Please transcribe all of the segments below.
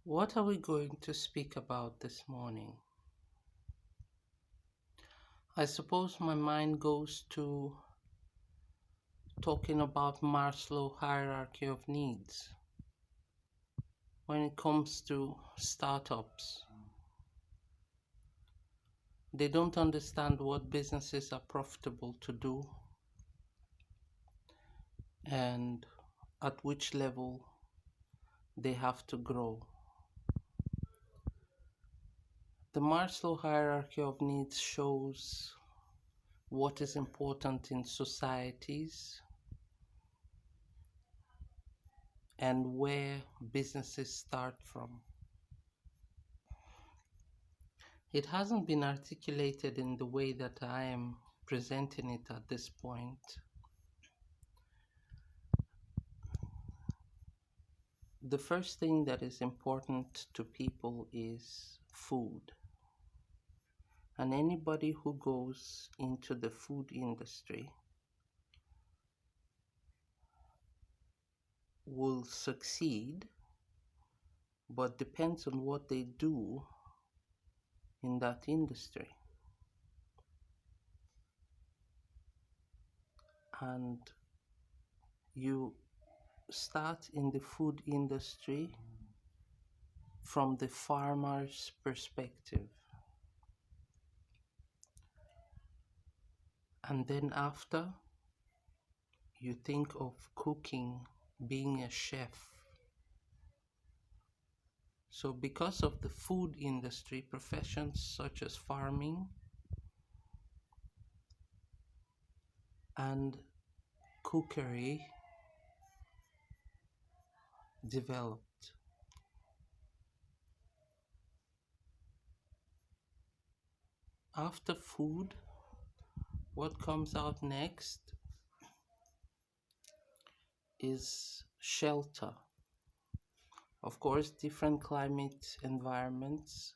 What are we going to speak about this morning? I suppose my mind goes to talking about Maslow hierarchy of needs. When it comes to startups, they don't understand what businesses are profitable to do and at which level they have to grow. The Maslow hierarchy of needs shows what is important in societies and where businesses start from. It hasn't been articulated in the way that I am presenting it at this point. The first thing that is important to people is food. And anybody who goes into the food industry will succeed, but depends on what they do in that industry. And you start in the food industry from the farmer's perspective. And then after, you think of cooking, being a chef. So because of the food industry, professions such as farming and cookery developed. After food, what comes out next is shelter. Of course, different climate environments,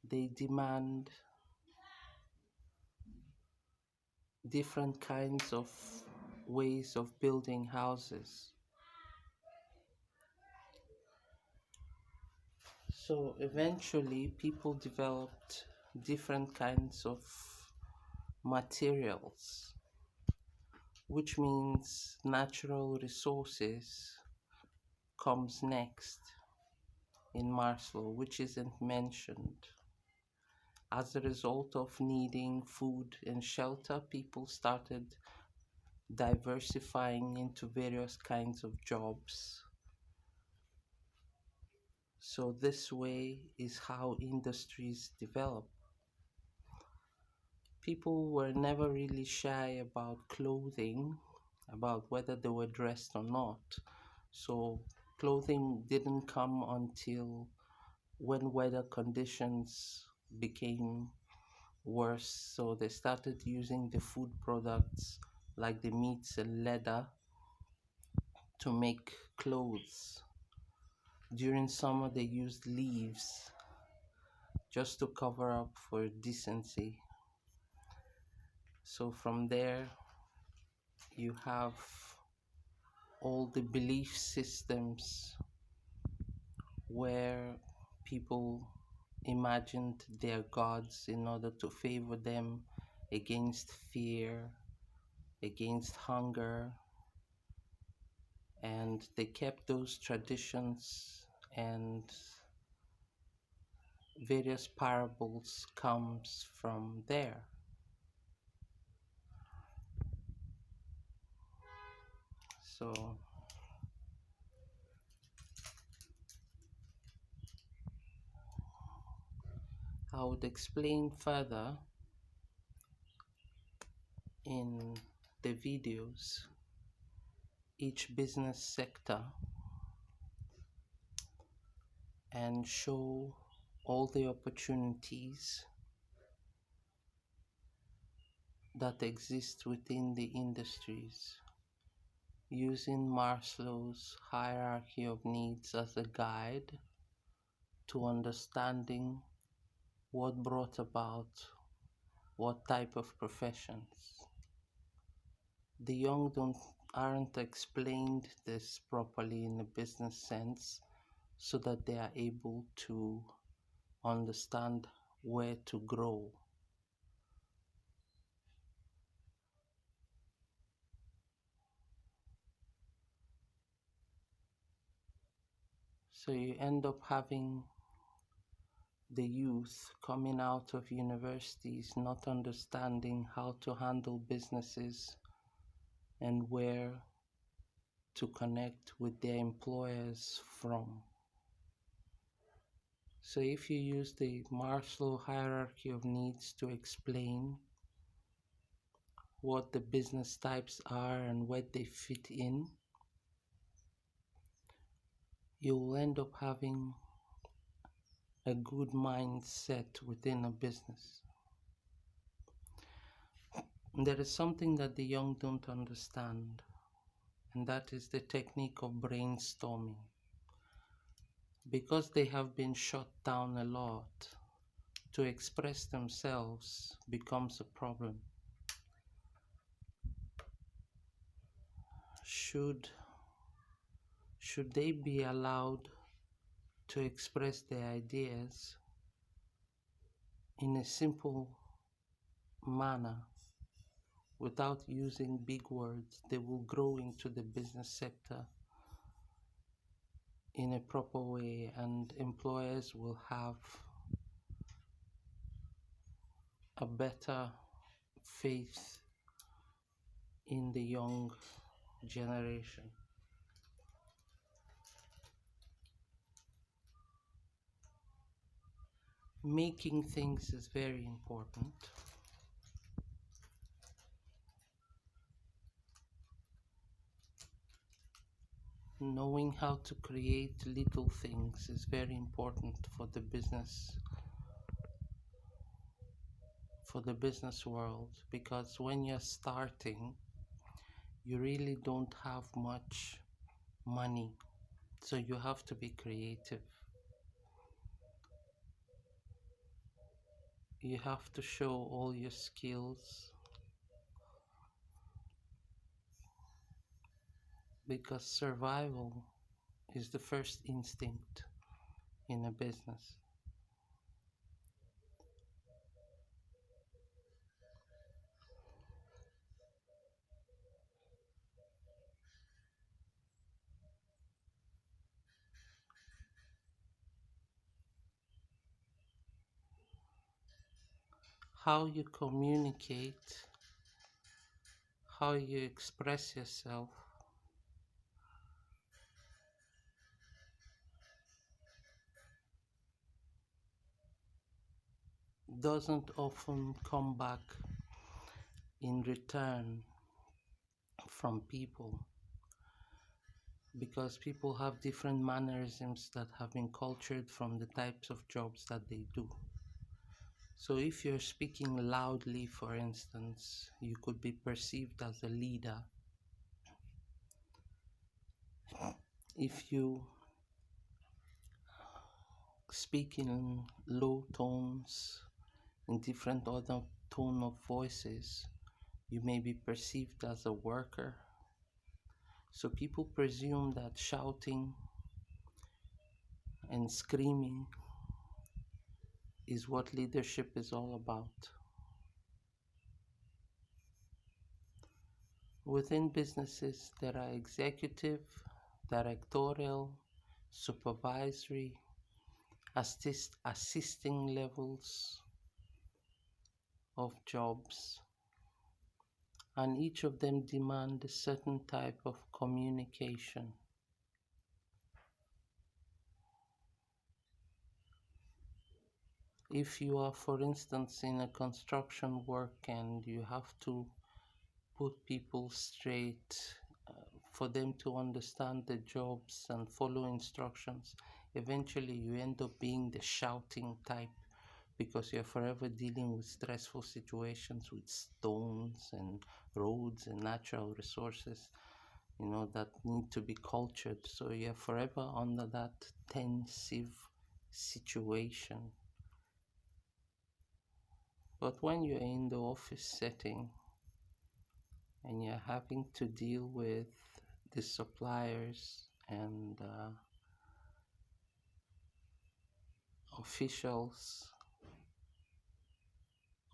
they demand different kinds of ways of building houses. So eventually, people developed different kinds of materials, which means natural resources comes next in Maslow, which isn't mentioned. As a result of needing food and shelter, people started diversifying into various kinds of jobs. So this way is how industries develop. People were never really shy about clothing, about whether they were dressed or not. So clothing didn't come until when weather conditions became worse. So they started using the food products like the meats and leather to make clothes. During summer, they used leaves just to cover up for decency. So from there, you have all the belief systems where people imagined their gods in order to favor them against fear, against hunger, and they kept those traditions, and various parables comes from there. So I would explain further in the videos each business sector and show all the opportunities that exist within the industries, using Maslow's hierarchy of needs as a guide to understanding what brought about what type of professions. The young don't aren't explained this properly in a business sense, so that they are able to understand where to grow. So you end up having the youth coming out of universities not understanding how to handle businesses and where to connect with their employers from. So if you use the Maslow hierarchy of needs to explain what the business types are and where they fit in, you'll end up having a good mindset within a business. And there is something that the young don't understand, and that is the technique of brainstorming. Because they have been shut down a lot, to express themselves becomes a problem. Should should they be allowed to express their ideas in a simple manner without using big words, they will grow into the business sector in a proper way, and employers will have a better faith in the young generation. Making things is very important. Knowing how to create little things is very important for the business world, because when you're starting, you really don't have much money, so you have to be creative. You have to show all your skills, because survival is the first instinct in a business. How you communicate, how you express yourself doesn't often come back in return from people, because people have different mannerisms that have been cultured from the types of jobs that they do. So if you're speaking loudly, for instance, you could be perceived as a leader. If you speak in low tones, in different other tone of voices, you may be perceived as a worker. So people presume that shouting and screaming is what leadership is all about. Within businesses, there are executive, directorial, supervisory, assisting levels of jobs, and each of them demand a certain type of communication. If you are, for instance, in a construction work and you have to put people straight, for them to understand the jobs and follow instructions, eventually you end up being the shouting type, because you're forever dealing with stressful situations with stones and roads and natural resources, that need to be cultured. So you're forever under that tensive situation. But when you're in the office setting and you're having to deal with the suppliers and officials,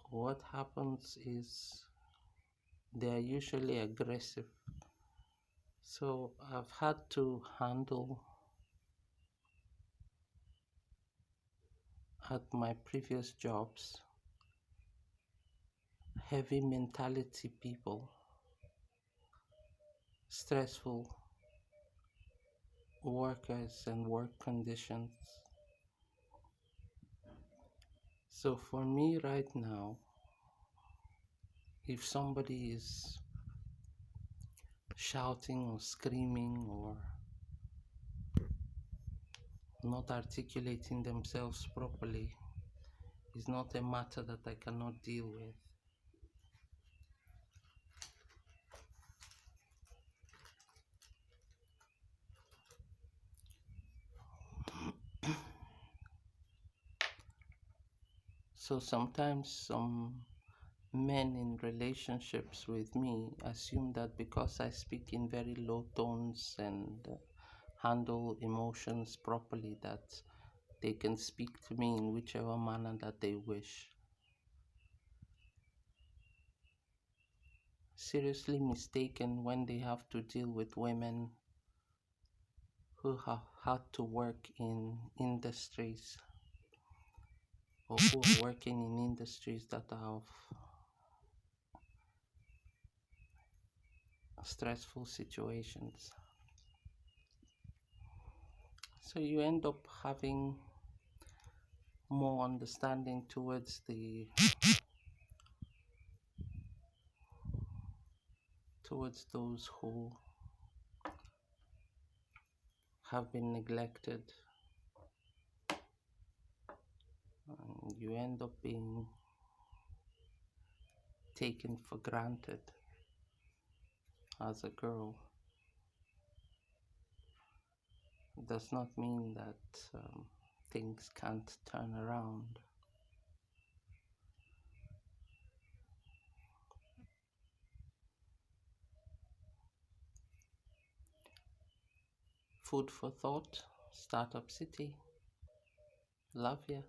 what happens is they are usually aggressive. So I've had to handle at my previous jobs heavy mentality people, stressful workers, and work conditions. So for me right now, if somebody is shouting or screaming or not articulating themselves properly, is not a matter that I cannot deal with. So sometimes some men in relationships with me assume that because I speak in very low tones and handle emotions properly, that they can speak to me in whichever manner that they wish. Seriously mistaken when they have to deal with women who have had to work in industries or who are working in industries that have stressful situations. So you end up having more understanding towards those who have been neglected, and you end up being taken for granted as a girl. It does not mean that things can't turn around. Food for thought, Startup City. Love ya.